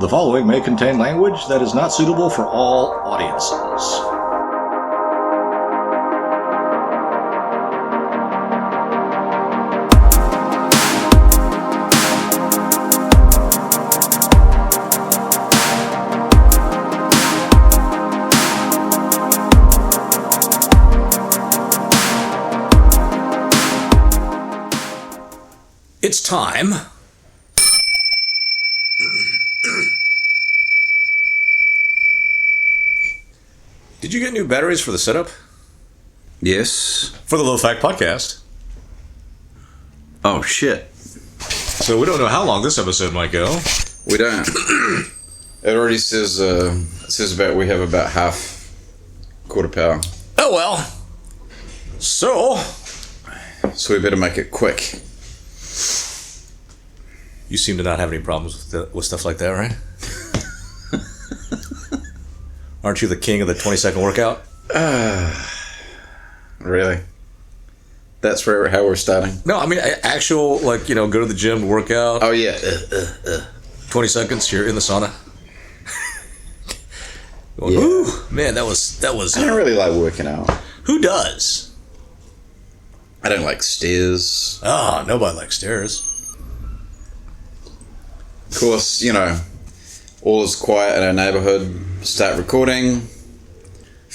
The following may contain language that is not suitable for all audiences. It's time. Did you get new batteries for the setup? Yes. For the Low Fact Podcast. Oh, shit. So we don't know how long this episode might go. We don't. It already says, we have about half quarter power. Oh well. So we better make it quick. you seem to not have any problems with stuff like that, right? Aren't you the king of the 20-second workout? Really? That's how we're starting? No, I mean, actual, go to the gym, work out. Oh, yeah. 20 seconds, you're in the sauna. Going, yeah. Ooh, man, that was. I don't really like working out. Who does? I don't like stairs. Oh, nobody likes stairs. Of course, all is quiet in our neighborhood. Start recording.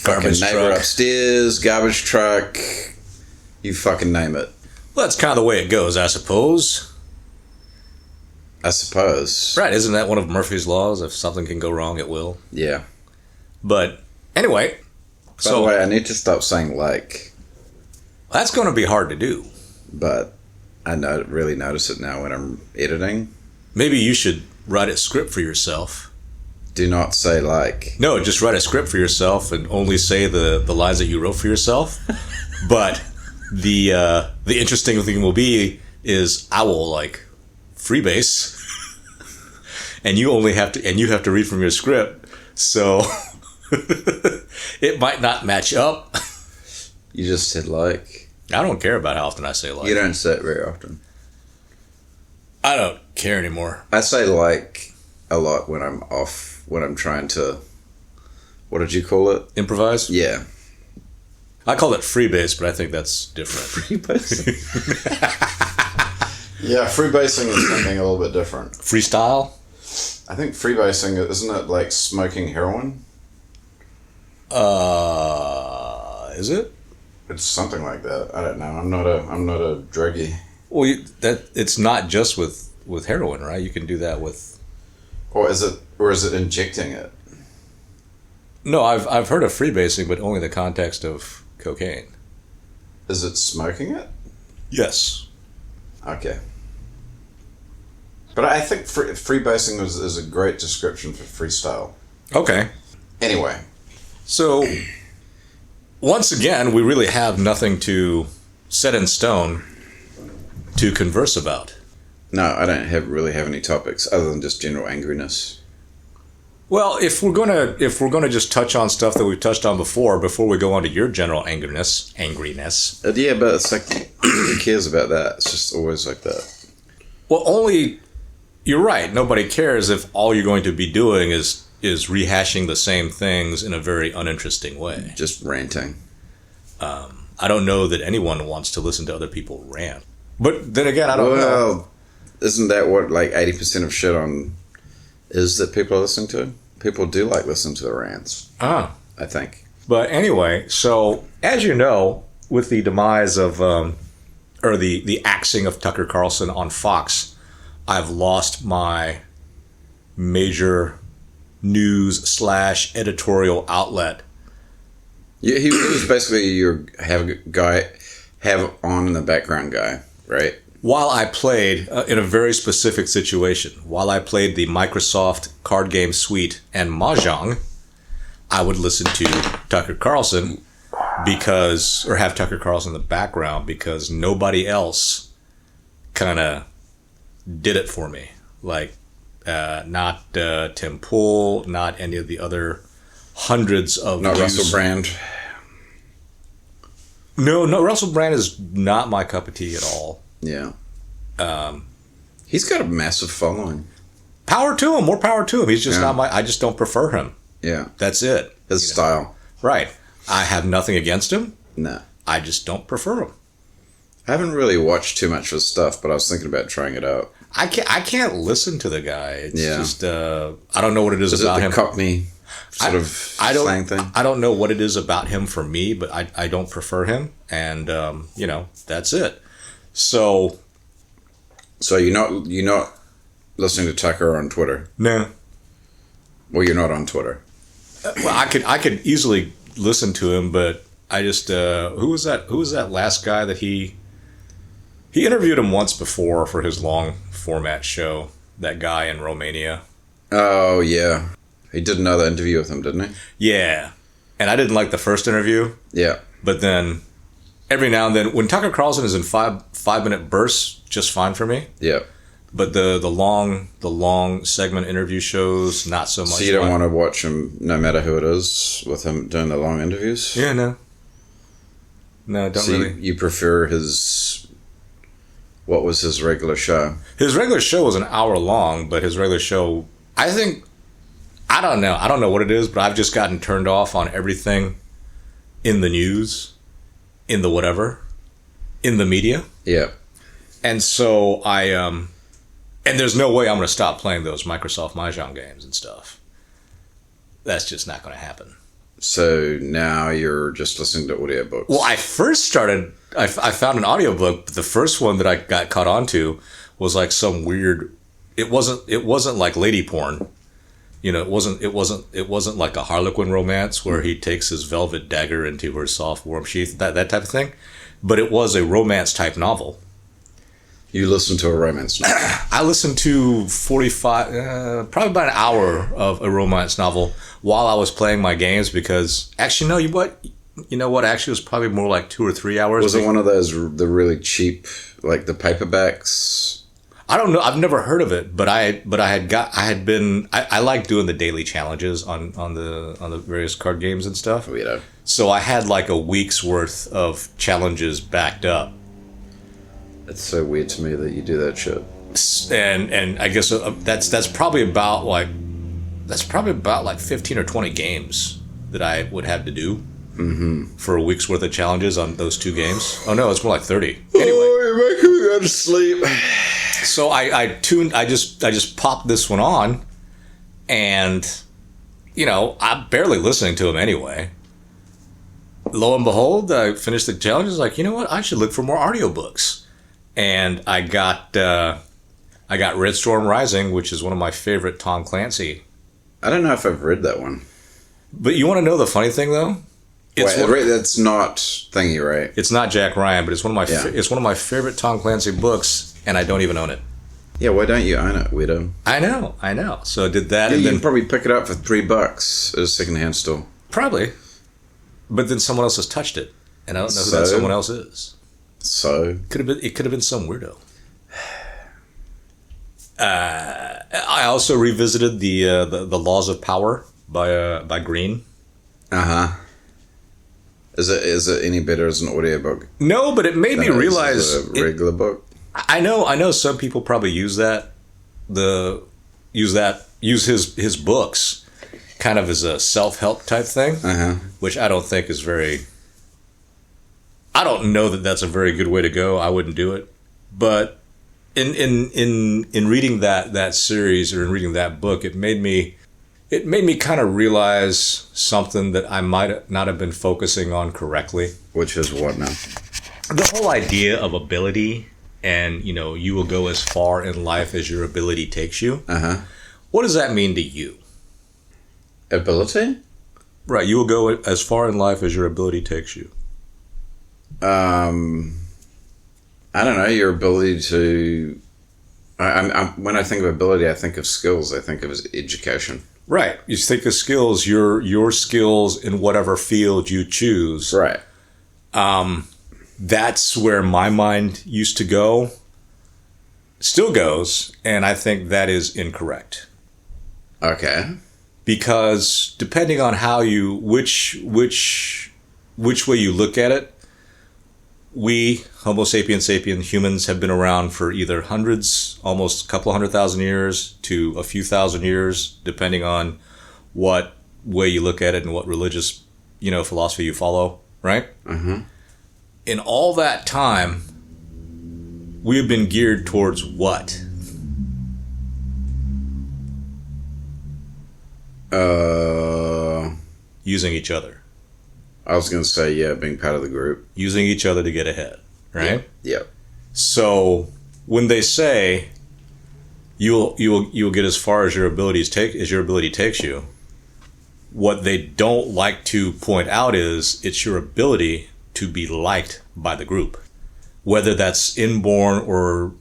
Garbage fucking neighbor truck. upstairs, garbage truck. You fucking name it. Well, that's kind of the way it goes, I suppose. I suppose. Right, isn't that one of Murphy's laws? If something can go wrong, it will. Yeah. But anyway. By the way, I need to stop saying That's going to be hard to do. But I really notice it now when I'm editing. Maybe you should write a script for yourself. Do not say like. No, just write a script for yourself and only say the lines that you wrote for yourself. But the interesting thing will be is I will freebase, and you have to read from your script, so it might not match up. You just said like. I don't care about how often I say like. You don't say it very often. I don't care anymore. I say like a lot when I'm off, when I'm trying to, what did you call it? Improvise? Yeah. I call it freebase, but I think that's different. Freebasing? Yeah, freebasing is something a little bit different. Freestyle? I think freebasing, isn't it like smoking heroin? Is it? It's something like that. I don't know. I'm not a druggie. Well, it's not just with heroin, right? You can do that with. Or is it injecting it? No, I've heard of freebasing, but only in the context of cocaine. Is it smoking it? Yes. Okay. But I think freebasing is a great description for freestyle. Okay. Anyway. So, once again, we really have nothing to set in stone to converse about. No, I don't really have any topics other than just general angriness. Well, if we're gonna just touch on stuff that we've touched on before we go on to your general angriness. Yeah, but it's like who cares about that? It's just always like that. Well, you're right. Nobody cares if all you're going to be doing is rehashing the same things in a very uninteresting way. Just ranting. I don't know that anyone wants to listen to other people rant. But then again, I don't know. Well, isn't that what 80% of shit on is that people are listening to? People do like listening to the rants. I think. But anyway, so as you know, with the demise of or the axing of Tucker Carlson on Fox, I've lost my major news / editorial outlet. Yeah, he was basically your have on in the background guy, right? While I played, in a very specific situation, while I played the Microsoft card game suite and Mahjong, I would listen to Tucker Carlson or have Tucker Carlson in the background because nobody else kind of did it for me. Not Tim Pool, not any of the other hundreds of... Not Russell Brand. No, Russell Brand is not my cup of tea at all. Yeah. He's got a massive following. power to him. More power to him. He's just not I just don't prefer him. Yeah. That's it. His style. Right. I have nothing against him. No. I just don't prefer him. I haven't really watched too much of his stuff, but I was thinking about trying it out. I can't listen to the guy. It's just I don't know what it is about him. Cockney sort of slang thing? I don't know what it is about him for me, but I don't prefer him, and that's it. So you're not listening to Tucker on Twitter? No. Well, you're not on Twitter. Well, I could easily listen to him, but I just who was that last guy that he interviewed him once before for his long format show, that guy in Romania. Oh yeah, he did another interview with him, didn't he? Yeah, and I didn't like the first interview. Yeah, but then every now and then, when Tucker Carlson is in 5-minute bursts, just fine for me. Yeah. But the long segment interview shows, not so much. So you don't want to watch him, no matter who it is, with him doing the long interviews? Yeah, no, don't really. You prefer his... What was his regular show? His regular show was an hour long, but his regular show, I don't know what it is, but I've just gotten turned off on everything in the news, in the whatever, in the media. Yeah. And so and there's no way I'm going to stop playing those Microsoft Mahjong games and stuff. That's just not going to happen. So now you're just listening to audiobooks. Well, I first started, I found an audiobook, but the first one that I got caught onto was like some weird, it wasn't like lady porn. It wasn't like a Harlequin romance where he takes his velvet dagger into her soft warm sheath, that type of thing. But it was a romance type novel. You listened to a romance novel? I listened to 45, probably about an hour of a romance novel while I was playing my games, because actually, no, you know what? Actually, it was probably more like 2 or 3 hours. Was it one of those, the really cheap, like the paperbacks? I don't know. I've never heard of it, but I like doing the daily challenges on the various card games and stuff. So I had like a week's worth of challenges backed up. It's so weird to me that you do that shit. And I guess that's probably about like 15 or 20 games that I would have to do for a week's worth of challenges on those 2 games. Oh no, it's more like 30. Anyway, you're making me go to sleep. So I just popped this one on, and I'm barely listening to him anyway. Lo and behold, I finished the challenge. I was like, you know what? I should look for more audiobooks. And I got Red Storm Rising, which is one of my favorite Tom Clancy. I don't know if I've read that one. But you want to know the funny thing, though? That's not thingy, right? It's not Jack Ryan, but it's one of my favorite Tom Clancy books, and I don't even own it. Yeah, why don't you own it, weirdo? I know. So I did that. Yeah, and you then can probably pick it up for $3 at a secondhand store. Probably. But then someone else has touched it, and I don't know who that someone else is. So it could have been some weirdo. I also revisited the Laws of Power by Green. Is it any better as an audiobook? No, but it made me realize a regular book. I know some people probably use his books kind of as a self-help type thing, which I don't think is very. I don't know that that's a very good way to go. I wouldn't do it. But in reading that series, or in reading that book, it made me kind of realize something that I might not have been focusing on correctly. Which is what now? The whole idea of ability, and you will go as far in life as your ability takes you. What does that mean to you? Ability? Right, you will go as far in life as your ability takes you. I don't know, your ability to... when I think of ability, I think of skills. I think of as education. Right. You think of skills, your skills in whatever field you choose. Right. That's where my mind used to go. Still goes, and I think that is incorrect. Okay. Because depending on how which way you look at it, we, Homo sapiens humans, have been around for either hundreds, almost a couple 100,000 years to a few thousand years, depending on what way you look at it and what religious, philosophy you follow, right? Mm-hmm. In all that time, we have been geared towards what? Using each other. I was going to say, yeah, being part of the group. Using each other to get ahead, right? Yeah. So when they say you'll get as far as your ability takes you, what they don't like to point out is it's your ability to be liked by the group, whether that's inborn or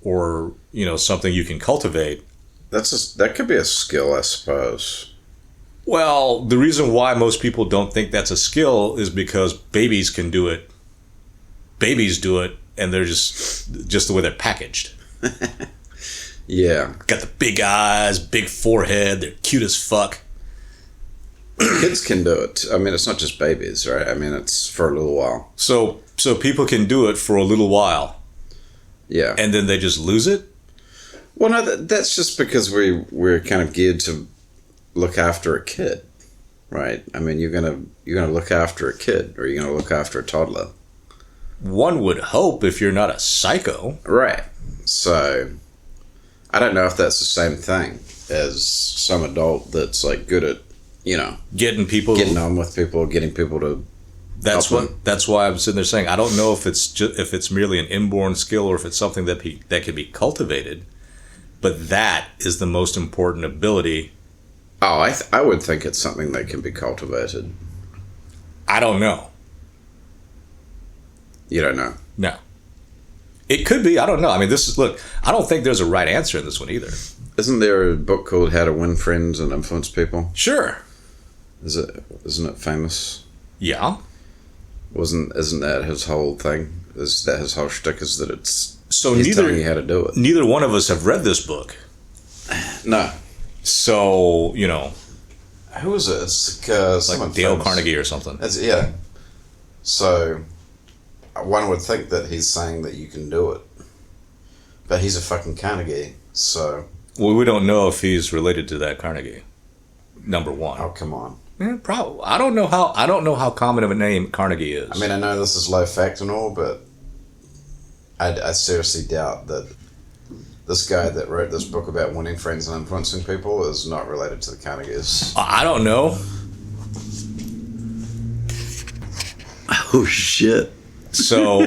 something you can cultivate. That could be a skill, I suppose. Well, the reason why most people don't think that's a skill is because babies can do it. Babies do it, and they're just the way they're packaged. Yeah. Got the big eyes, big forehead, they're cute as fuck. Kids can do it. I mean, it's not just babies, right? I mean, it's for a little while. So people can do it for a little while. Yeah. And then they just lose it? Well, no, that's just because we're kind of geared to look after a kid, right? I mean, you're gonna look after a kid, or you're gonna look after a toddler. One would hope, if you're not a psycho. Right. So, I don't know if that's the same thing as some adult that's like good at, getting on with people, getting people to. That's why I'm sitting there saying I don't know if it's merely an inborn skill or if it's something that can be cultivated, but that is the most important ability. Oh, I would think it's something that can be cultivated. I don't know. You don't know? No. It could be. I don't know. I mean, I don't think there's a right answer in this one either. Isn't there a book called How to Win Friends and Influence People? Sure. Isn't it famous? Yeah. Isn't that his whole thing? Is that his whole shtick? Is that it's he's telling you how to do it? Neither one of us have read this book. No. So, who was it? It's like Dale Carnegie or something. Yeah. So, one would think that he's saying that you can do it. But he's a fucking Carnegie, so... Well, we don't know if he's related to that Carnegie. Number one. Oh, come on. Probably. I don't know how common of a name Carnegie is. I mean, I know this is low fact and all, but I seriously doubt that this guy that wrote this book about winning friends and influencing people is not related to the Carnegies. I don't know. Oh, shit. So,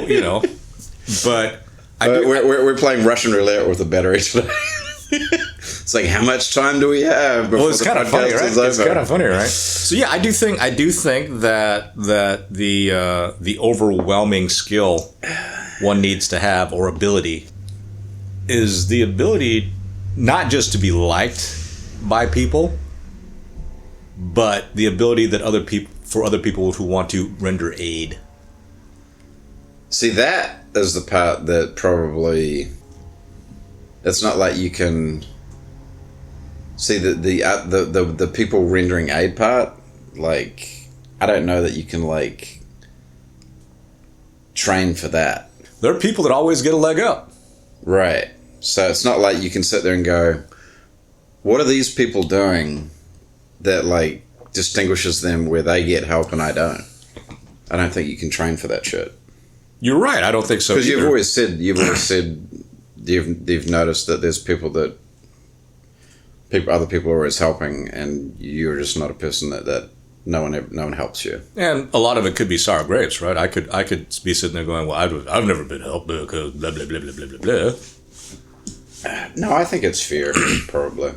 but... We're playing Russian roulette with a battery today. It's like, how much time do we have? Well, it's kind of funny, right? It's kind of funny, right? So yeah, I do think that the overwhelming skill one needs to have, or ability, is the ability not just to be liked by people, but the ability that other people who want to render aid. See, that is the part that probably... It's not like you can... See, the people rendering aid part, like, I don't know that you can, like, train for that. There are people that always get a leg up. Right. So it's not like you can sit there and go, what are these people doing that, like, distinguishes them where they get help and I don't? I don't think you can train for that shit. You're right. I don't think so. Because you've always said you've noticed that there's other people are always helping, and you're just not a person that no one helps you. And a lot of it could be sour grapes, right? I could be sitting there going, well, I've never been helped because blah blah blah blah blah blah blah. No, I think it's fear. Probably,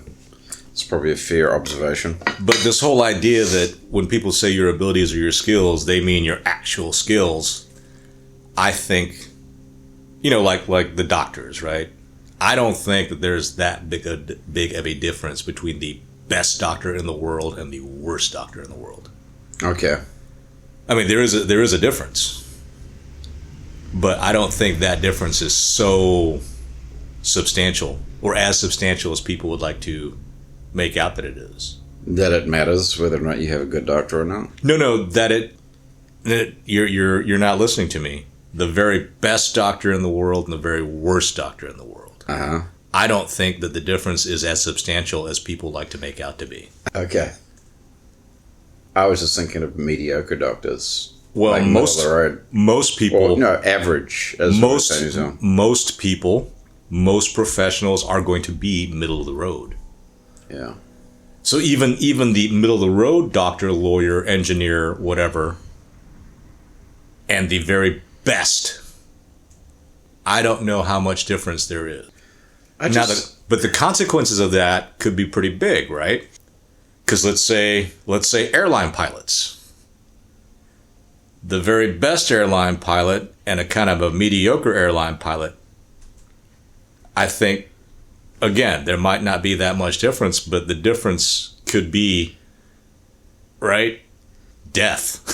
it's probably a fear observation. But this whole idea that when people say your abilities or your skills, they mean your actual skills. I think, like the doctors, right? I don't think that there's that big of a difference between the best doctor in the world and the worst doctor in the world. Okay. I mean, there is a difference, but I don't think that difference is so substantial, or as substantial as people would like to make out that it is. That it matters whether or not you have a good doctor or not. No, that you're not listening to me. the very best doctor in the world and the very worst doctor in the world. Uh-huh. I don't think that the difference is as substantial as people like to make out to be. Okay. I was just thinking of mediocre doctors. Well, like most people... average. As most people, most professionals are going to be middle of the road. Yeah. So even the middle of the road doctor, lawyer, engineer, whatever, and the very best, I don't know how much difference there is. But the consequences of that could be pretty big, right? Because let's say airline pilots. The very best airline pilot and a kind of a mediocre airline pilot, I think, again, there might not be that much difference, but the difference could be, right, death.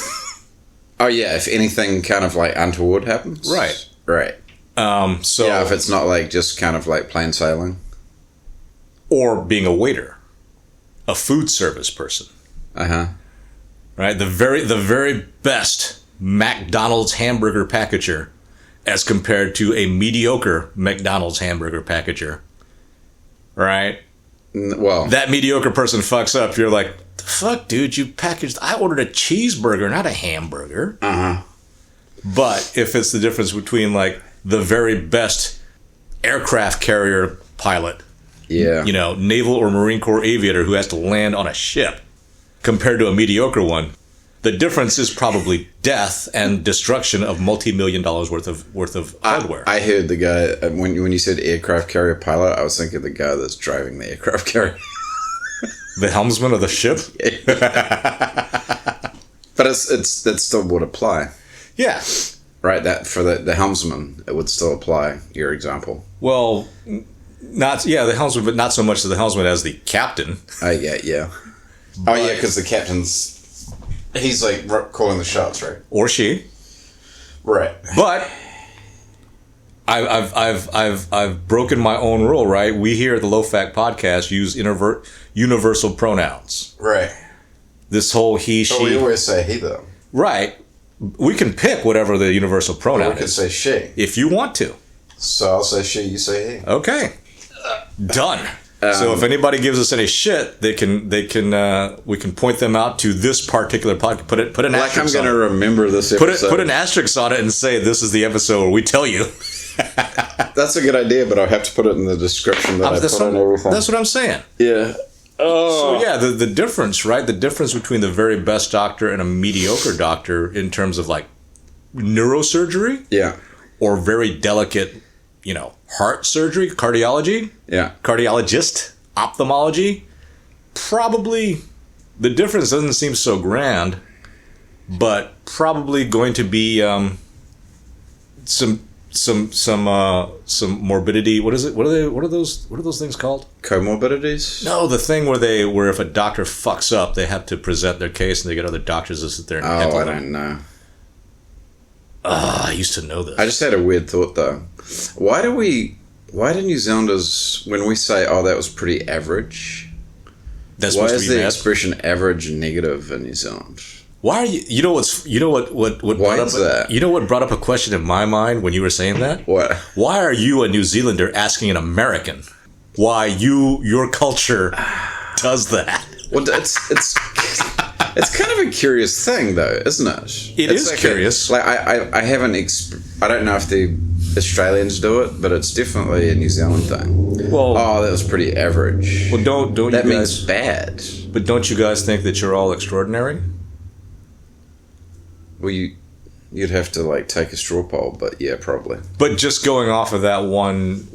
Oh, yeah, if anything kind of like untoward happens? Right. Right. So yeah, if it's not like just kind of like plain sailing. Or being a waiter, a food service person. Uh-huh. Right? The very best McDonald's hamburger packager as compared to a mediocre McDonald's hamburger packager. Right? Well, that mediocre person fucks up. You're like, the fuck, dude, I ordered a cheeseburger, not a hamburger. Uh-huh. But if it's the difference between like the very best aircraft carrier pilot, yeah, Naval or Marine Corps aviator who has to land on a ship compared to a mediocre one, the difference is probably death and destruction of multi-million dollars worth of hardware. I heard the guy when you said aircraft carrier pilot, I was thinking the guy that's driving the aircraft carrier. The helmsman of the ship. But that still would apply. Yeah. Right. That for the helmsman, it would still apply. Your example. Well, the helmsman, but not so much to the helmsman as the captain. Yeah. Oh yeah, because the he's like calling the shots, right? Or she. Right. But I've broken my own rule, right? We here at the Low Fact Podcast use universal pronouns. Right. This whole he, she. But we always say he, though. Right. We can pick whatever the universal pronoun is. We can say she. If you want to. So I'll say she, you say he. Okay. Done. So if anybody gives us any shit, we can point them out to this particular podcast. Put an asterisk. Like I'm going to remember this episode. Put an asterisk on it and say this is the episode where we tell you. That's a good idea, but I'll have to put it in the description that I put on everything. That's what I'm saying. Yeah. Oh. So yeah, the difference, right? The difference between the very best doctor and a mediocre doctor in terms of like neurosurgery, yeah, or very delicate, heart surgery, cardiology, yeah, cardiologist, ophthalmology. Probably the difference doesn't seem so grand, but probably going to be some morbidity. What is it? What are those things called? Comorbidities? No, the thing where if a doctor fucks up, they have to present their case and they get other doctors to sit there and handle it. I don't know. I used to know this. I just had a weird thought though. Why do New Zealanders, when we say, "Oh, that was pretty average," why is the expression "average" negative in New Zealand? Why are you? What Why is that? You know what brought up a question in my mind when you were saying that? What? Why are you, a New Zealander, asking an American why your culture does that? Well, it's kind of a curious thing, though, isn't it? It's like curious. I haven't. I don't know if the Australians do it, but it's definitely a New Zealand thing. Well, that was pretty average. Well, don't that you means guys, bad. But don't you guys think that you're all extraordinary? Well, you'd have to take a straw poll, but yeah, probably. But just going off of that one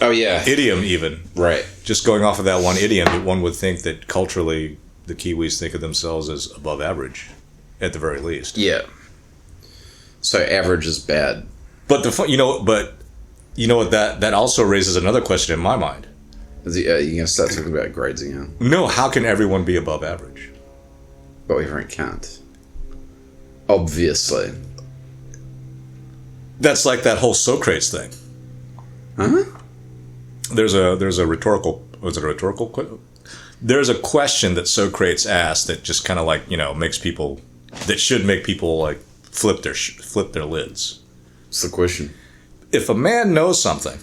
idiom, even right. Just going off of that one idiom, one would think that culturally the Kiwis think of themselves as above average, at the very least. Yeah. So average is bad. But that also raises another question in my mind. You're gonna start talking about grades again? No. How can everyone be above average? But everyone can't. Obviously. That's like that whole Socrates thing. Huh? There's a rhetorical. Was it a rhetorical? There's a question that Socrates asked that just kind of makes people. That should make people flip their lids. What's the question? If a man knows something,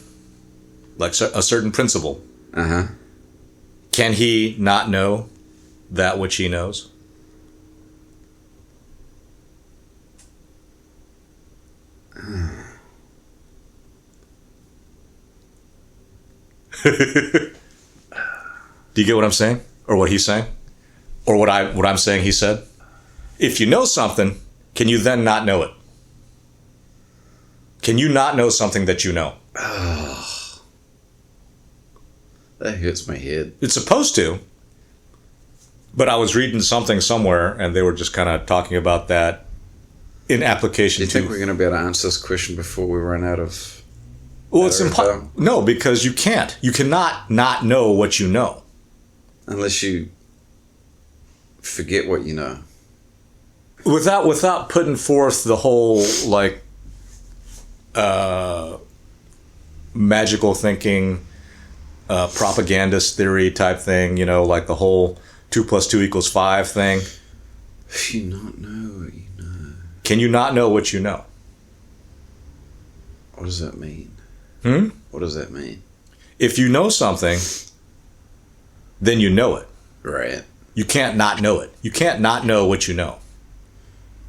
like a certain principle, can he not know that which he knows? Do you get what I'm saying? Or what he's saying? Or what I'm saying he said? If you know something, can you then not know it? Can you not know something that you know? Oh, that hurts my head. It's supposed to. But I was reading something somewhere, and they were just kind of talking about that in application Do you think we're going to be able to answer this question before we run out of... Well, it's impossible. No, because you can't. You cannot not know what you know. Unless you forget what you know. Without putting forth the whole, like, magical thinking, propagandist theory type thing, you know, like the whole 2 + 2 = 5 thing. If you not know what you know. Can you not know what you know? What does that mean? What does that mean? If you know something, then you know it. Right. You can't not know it. You can't not know what you know.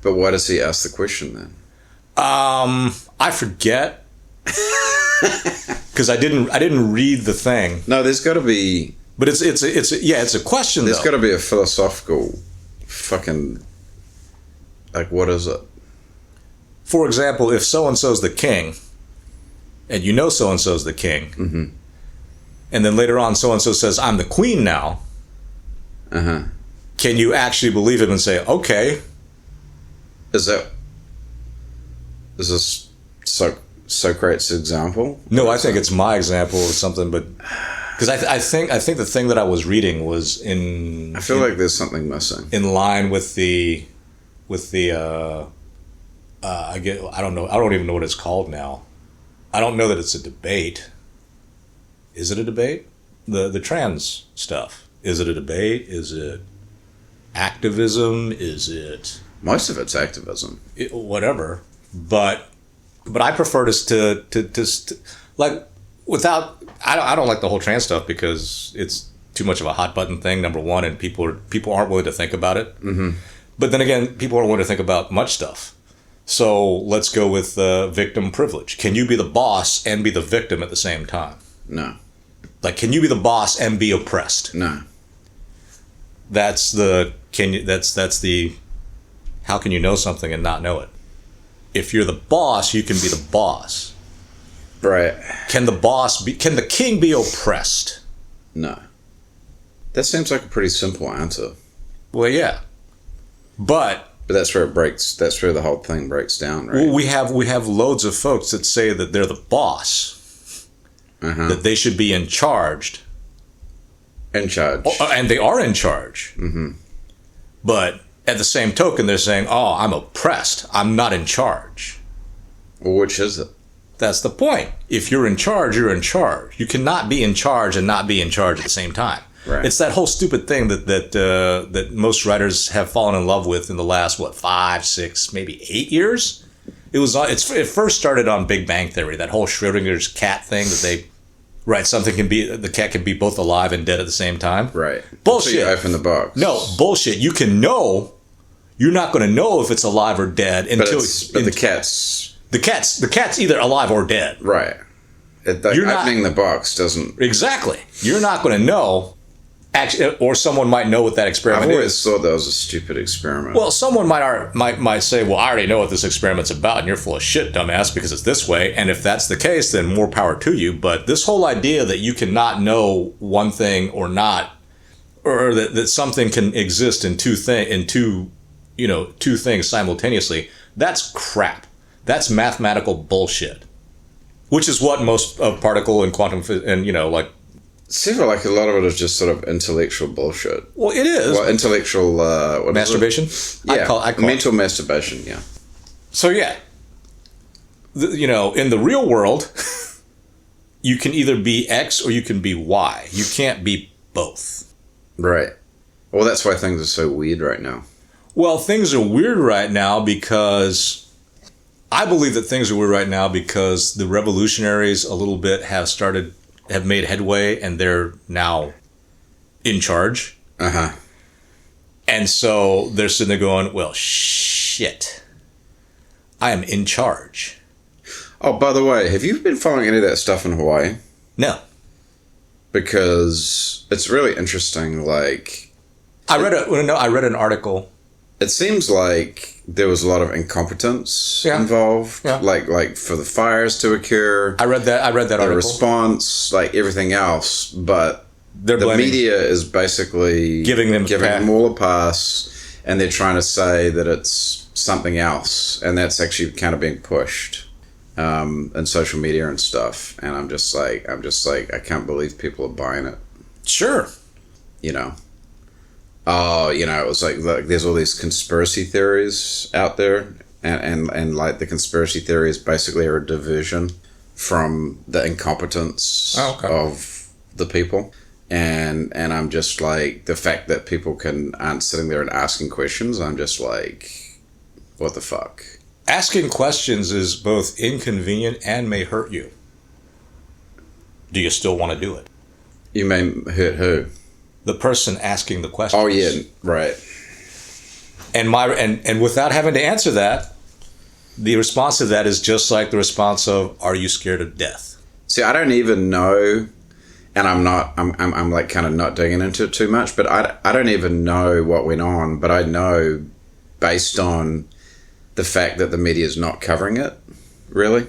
But why does he ask the question then? I forget. Because I didn't read the thing. No, there's got to be... But it's a question, There's got to be a philosophical fucking... Like, what is it? For example, if so-and-so's the king, and you know so-and-so's the king, and then later on so-and-so says, I'm the queen now, can you actually believe him and say, okay? Is this Socrates' example? No, I think it's my example or something, but... Because I think the thing that I was reading was in... I feel like there's something missing. In line with the I don't know. I don't even know what it's called now. I don't know that it's a debate. Is it a debate? The trans stuff. Is it a debate? Is it activism? Is it... Most of it's activism. Whatever. But I prefer to like, without... I don't like the whole trans stuff because it's too much of a hot button thing, number one, and people aren't willing to think about it. But then again, people aren't willing to think about much stuff. So let's go with victim privilege. Can you be the boss and be the victim at the same time? No. Like, can you be the boss and be oppressed? No. That's the how can you know something and not know it? If you're the boss, you can be the boss. Right. Can the king be oppressed? No. That seems like a pretty simple answer. Well, yeah. But that's where it breaks. That's where the whole thing breaks down, right? We have loads of folks that say that they're the boss, that they should be in charge. In charge. And they are in charge. But at the same token, they're saying, "Oh, I'm oppressed. I'm not in charge." Well, which is it? That's the point. If you're in charge, you're in charge. You cannot be in charge and not be in charge at the same time. Right. It's that whole stupid thing that most writers have fallen in love with in the last 5, 6, maybe 8 years. It first started on Big Bang Theory, that whole Schrodinger's cat thing that they write the cat can be both alive and dead at the same time. Right. Bullshit. So you open the box. No, bullshit. You can know. You're not going to know if it's alive or dead until the cat's. The cat's either alive or dead. Right. Opening the box doesn't... Exactly. You're not going to know, actually, or someone might know what that experiment is. I've always thought that was a stupid experiment. Well, someone might say, well, I already know what this experiment's about, and you're full of shit, dumbass, because it's this way. And if that's the case, then more power to you. But this whole idea that you cannot know one thing or not, or that something can exist in two things simultaneously, that's crap. That's mathematical bullshit, which is what most of particle and quantum and like. Seems like a lot of it is just sort of intellectual bullshit. Well, it is. Well, intellectual masturbation. Yeah, I call mental masturbation. Yeah. So yeah, in the real world, you can either be X or you can be Y. You can't be both. Right. Well, that's why things are so weird right now. Well, things are weird right now because I believe that things are weird right now because the revolutionaries a little bit have made headway and they're now in charge. Uh-huh. And so they're sitting there going, well, shit. I am in charge. Oh, by the way, have you been following any of that stuff in Hawaii? No. Because it's really interesting, like... I read an article. It seems like there was a lot of incompetence involved, like for the fires to occur. I read that article. The response, like everything else, but the media is basically giving them all a pass, and they're trying to say that it's something else, and that's actually kind of being pushed in social media and stuff. And I'm just like, I can't believe people are buying it. Sure, Oh, it was like there's all these conspiracy theories out there, and like the conspiracy theories basically are a diversion from the incompetence of the people, and I'm just like, the fact that people aren't sitting there and asking questions, I'm just like, what the fuck? Asking questions is both inconvenient and may hurt you. Do you still want to do it? You may hurt who? The person asking the question. Oh yeah, right. And without having to answer that, the response to that is just like the response of, "Are you scared of death?" See, I don't even know, and I'm like kind of not digging into it too much, but I don't even know what went on, but I know based on the fact that the media is not covering it, really,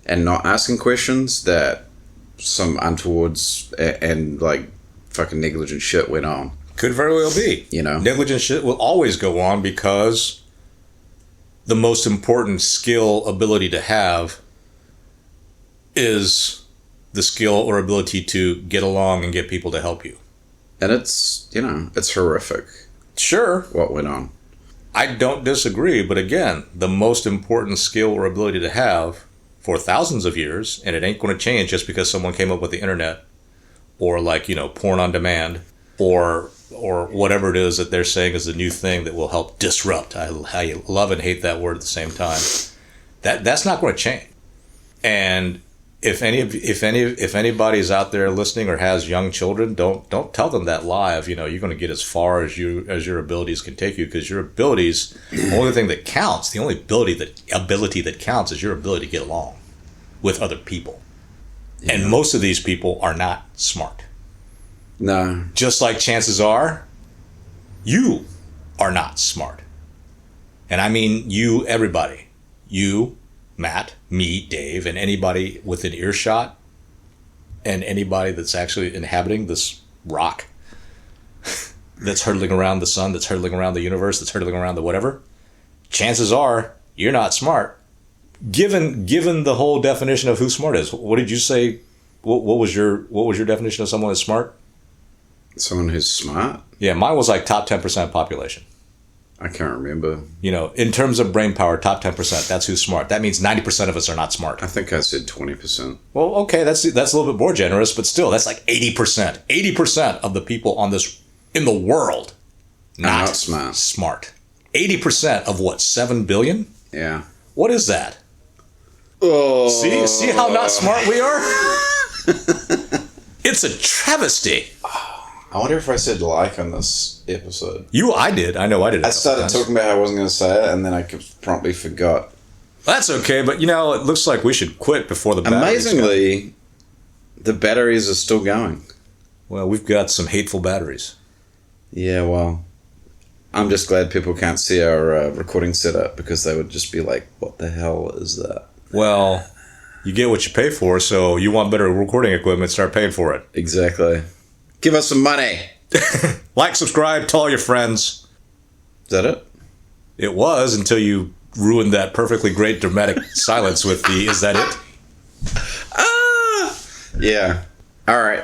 and not asking questions, that some untowards and like fucking negligent shit went on. Could very well be. Negligent shit will always go on because the most important skill, ability to have is the skill or ability to get along and get people to help you. And it's, it's horrific. Sure. What went on. I don't disagree, but again, the most important skill or ability to have for thousands of years, and it ain't going to change just because someone came up with the internet, or like, porn on demand, or whatever it is that they're saying is the new thing that will help disrupt. I love and hate that word at the same time. That's not going to change. And if anybody's out there listening or has young children, don't tell them that lie of, you're going to get as far as your abilities can take you, because your abilities, the only thing that counts, the only ability that counts is your ability to get along with other people. Yeah. And most of these people are not smart. No. Just like chances are, you are not smart. And I mean you, everybody. You, Matt, me, Dave, and anybody within earshot, and anybody that's actually inhabiting this rock that's hurtling around the sun, that's hurtling around the universe, that's hurtling around the whatever, chances are you're not smart. Given the whole definition of who smart is, what did you say? What was your definition of someone who's smart? Someone who's smart? Yeah, mine was like top 10% population. I can't remember. In terms of brain power, top 10%. That's who's smart. That means 90% of us are not smart. I think I said 20%. Well, okay, that's a little bit more generous, but still, that's like 80%. 80% of the people in the world not smart. 80% of what? 7 billion? Yeah. What is that? Oh. See how not smart we are? It's a travesty. I wonder if I said like on this episode. I did. I know I did. I started talking about how I wasn't going to say it, and then I promptly forgot. That's okay, but it looks like we should quit before the batteries Amazingly, the batteries are still going. Well, we've got some hateful batteries. Yeah, well, I'm just glad people can't see our recording setup, because they would just be like, what the hell is that? Well, you get what you pay for, so you want better recording equipment, start paying for it. Exactly. Give us some money. Like, subscribe, tell all your friends. Is that it? It was, until you ruined that perfectly great dramatic silence with the, is that it? Yeah. All right.